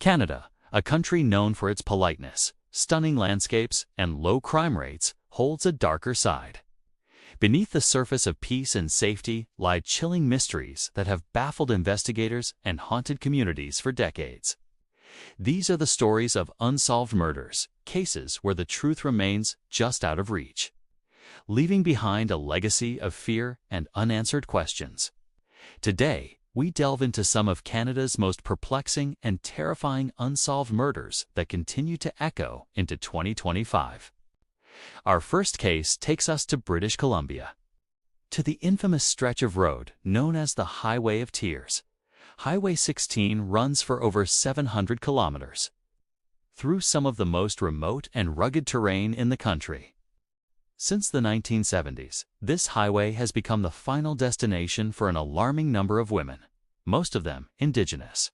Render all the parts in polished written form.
Canada, a country known for its politeness, stunning landscapes, and low crime rates, holds a darker side. Beneath the surface of peace and safety lie chilling mysteries that have baffled investigators and haunted communities for decades. These are the stories of unsolved murders, cases where the truth remains just out of reach, leaving behind a legacy of fear and unanswered questions. Today, we delve into some of Canada's most perplexing and terrifying unsolved murders that continue to echo into 2025. Our first case takes us to British Columbia, to the infamous stretch of road known as the Highway of Tears. Highway 16 runs for over 700 kilometers through some of the most remote and rugged terrain in the country. Since the 1970s, this highway has become the final destination for an alarming number of women, most of them Indigenous.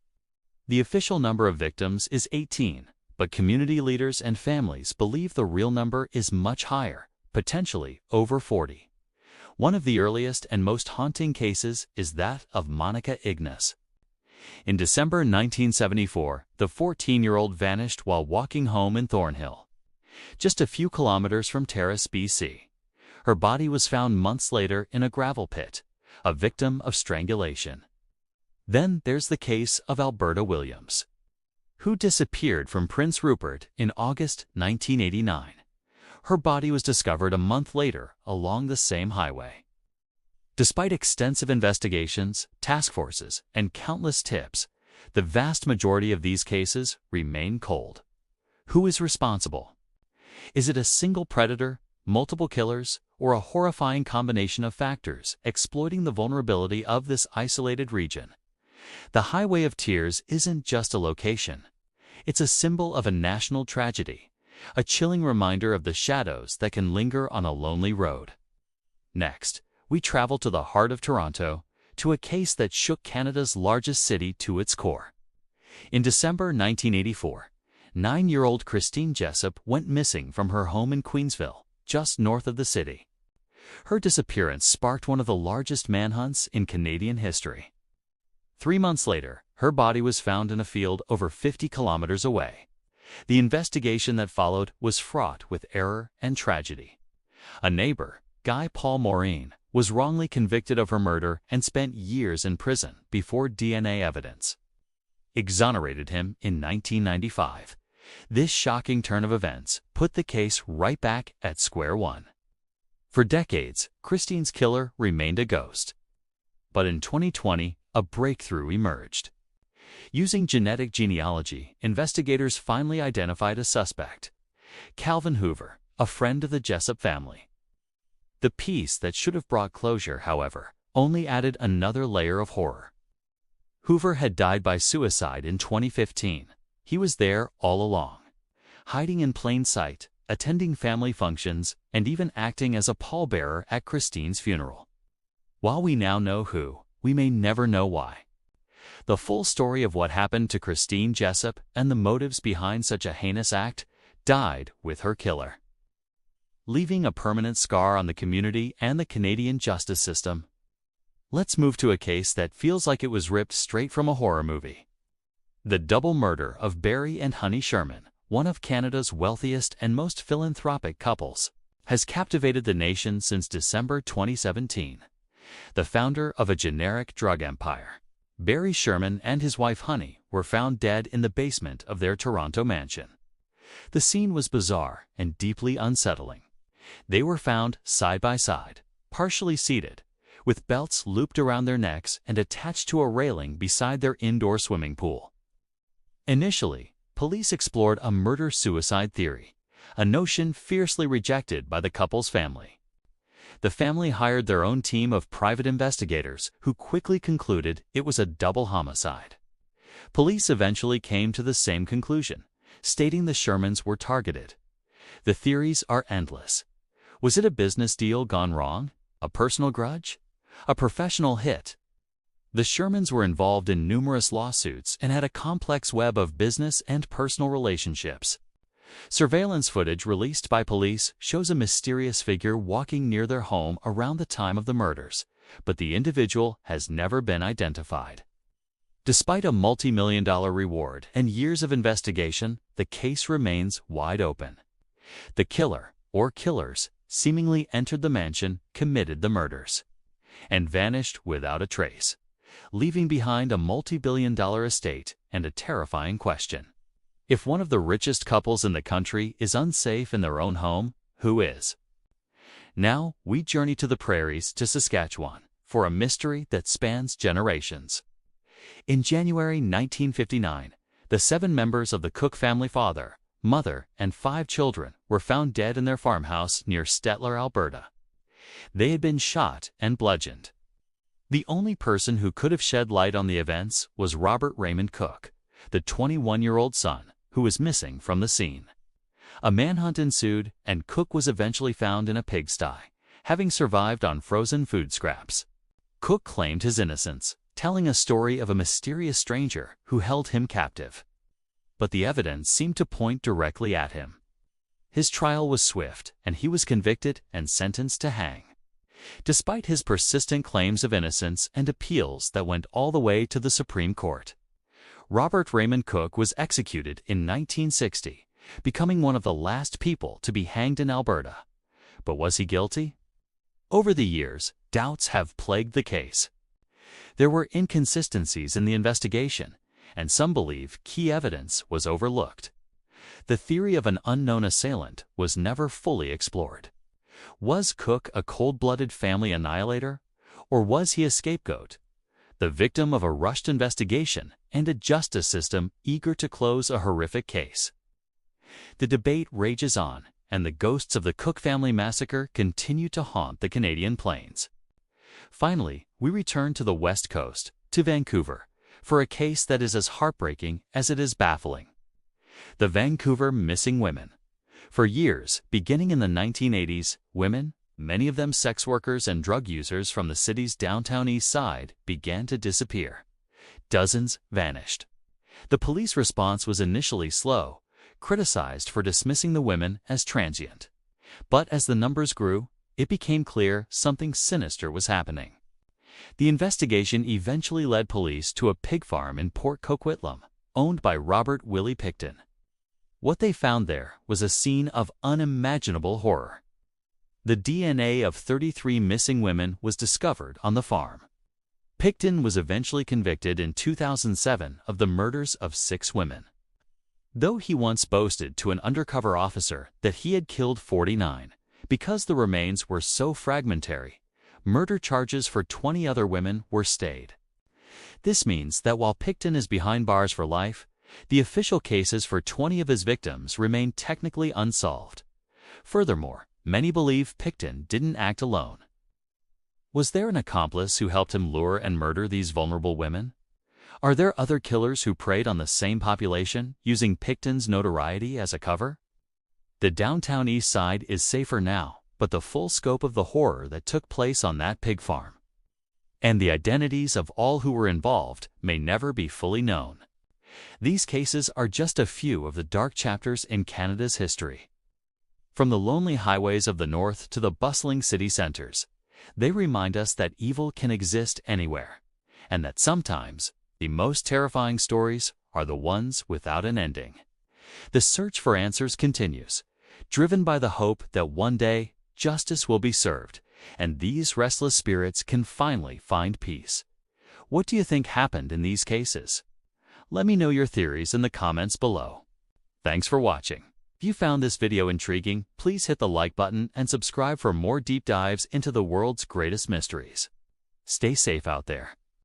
The official number of victims is 18, but community leaders and families believe the real number is much higher, potentially over 40. One of the earliest and most haunting cases is that of Monica Ignace. In December 1974, the 14-year-old vanished while walking home in Thornhill, just a few kilometers from Terrace, BC. Her body was found months later in a gravel pit, a victim of strangulation. Then there's the case of Alberta Williams, who disappeared from Prince Rupert in August 1989. Her body was discovered a month later along the same highway. Despite extensive investigations, task forces, and countless tips, the vast majority of these cases remain cold. Who is responsible? Is it a single predator, multiple killers, or a horrifying combination of factors exploiting the vulnerability of this isolated region? The Highway of Tears isn't just a location. It's a symbol of a national tragedy, a chilling reminder of the shadows that can linger on a lonely road. Next, we travel to the heart of Toronto, to a case that shook Canada's largest city to its core. In December 1984, 9-year-old Christine Jessup went missing from her home in Queensville, just north of the city. Her disappearance sparked one of the largest manhunts in Canadian history. 3 months later, her body was found in a field over 50 kilometers away. The investigation that followed was fraught with error and tragedy. A neighbor, Guy Paul Maureen, was wrongly convicted of her murder and spent years in prison before DNA evidence exonerated him in 1995. This shocking turn of events put the case right back at square one. For decades, Christine's killer remained a ghost. But in 2020, a breakthrough emerged. Using genetic genealogy, investigators finally identified a suspect, Calvin Hoover, a friend of the Jessup family. The piece that should have brought closure, however, only added another layer of horror. Hoover had died by suicide in 2015. He was there all along, hiding in plain sight, attending family functions, and even acting as a pallbearer at Christine's funeral. While we now know who, we may never know why. The full story of what happened to Christine Jessup and the motives behind such a heinous act died with her killer, leaving a permanent scar on the community and the Canadian justice system. Let's move to a case that feels like it was ripped straight from a horror movie. The double murder of Barry and Honey Sherman, one of Canada's wealthiest and most philanthropic couples, has captivated the nation since December 2017. The founder of a generic drug empire, Barry Sherman, and his wife Honey were found dead in the basement of their Toronto mansion. The scene was bizarre and deeply unsettling. They were found side by side, partially seated, with belts looped around their necks and attached to a railing beside their indoor swimming pool. Initially, police explored a murder-suicide theory, a notion fiercely rejected by the couple's family. The family hired their own team of private investigators who quickly concluded it was a double homicide. Police eventually came to the same conclusion, stating the Shermans were targeted. The theories are endless. Was it a business deal gone wrong? A personal grudge? A professional hit? The Shermans were involved in numerous lawsuits and had a complex web of business and personal relationships. Surveillance footage released by police shows a mysterious figure walking near their home around the time of the murders, but the individual has never been identified. Despite a multi-million-dollar reward and years of investigation, the case remains wide open. The killer, or killers, seemingly entered the mansion, committed the murders, and vanished without a trace, leaving behind a multi-billion-dollar estate and a terrifying question. If one of the richest couples in the country is unsafe in their own home, who is? Now, we journey to the prairies to Saskatchewan for a mystery that spans generations. In January 1959, the 7 members of the Cook family, father, mother, and 5 children, were found dead in their farmhouse near Stettler, Alberta. They had been shot and bludgeoned. The only person who could have shed light on the events was Robert Raymond Cook, the 21-year-old son, who was missing from the scene. A manhunt ensued, and Cook was eventually found in a pigsty, having survived on frozen food scraps. Cook claimed his innocence, telling a story of a mysterious stranger who held him captive. But the evidence seemed to point directly at him. His trial was swift, and he was convicted and sentenced to hang. Despite his persistent claims of innocence and appeals that went all the way to the Supreme Court, Robert Raymond Cook was executed in 1960, becoming one of the last people to be hanged in Alberta. But was he guilty? Over the years, doubts have plagued the case. There were inconsistencies in the investigation, and some believe key evidence was overlooked. The theory of an unknown assailant was never fully explored. Was Cook a cold-blooded family annihilator, or was he a scapegoat, the victim of a rushed investigation and a justice system eager to close a horrific case? The debate rages on, and the ghosts of the Cook family massacre continue to haunt the Canadian plains. Finally, we return to the West Coast, to Vancouver, for a case that is as heartbreaking as it is baffling. The Vancouver missing women. For years, beginning in the 1980s, women, many of them sex workers and drug users from the city's downtown east side, began to disappear. Dozens vanished. The police response was initially slow, criticized for dismissing the women as transient. But as the numbers grew, it became clear something sinister was happening. The investigation eventually led police to a pig farm in Port Coquitlam, owned by Robert Willie Picton. What they found there was a scene of unimaginable horror. The DNA of 33 missing women was discovered on the farm. Picton was eventually convicted in 2007 of the murders of 6 women. Though he once boasted to an undercover officer that he had killed 49, because the remains were so fragmentary, murder charges for 20 other women were stayed. This means that while Picton is behind bars for life, the official cases for 20 of his victims remain technically unsolved. Furthermore, many believe Picton didn't act alone. Was there an accomplice who helped him lure and murder these vulnerable women? Are there other killers who preyed on the same population, using Picton's notoriety as a cover? The downtown east side is safer now, but the full scope of the horror that took place on that pig farm, and the identities of all who were involved, may never be fully known. These cases are just a few of the dark chapters in Canada's history. From the lonely highways of the north to the bustling city centers, they remind us that evil can exist anywhere, and that sometimes the most terrifying stories are the ones without an ending. The search for answers continues, driven by the hope that one day justice will be served, and these restless spirits can finally find peace. What do you think happened in these cases? Let me know your theories in the comments below. Thanks for watching. If you found this video intriguing, please hit the like button and subscribe for more deep dives into the world's greatest mysteries. Stay safe out there.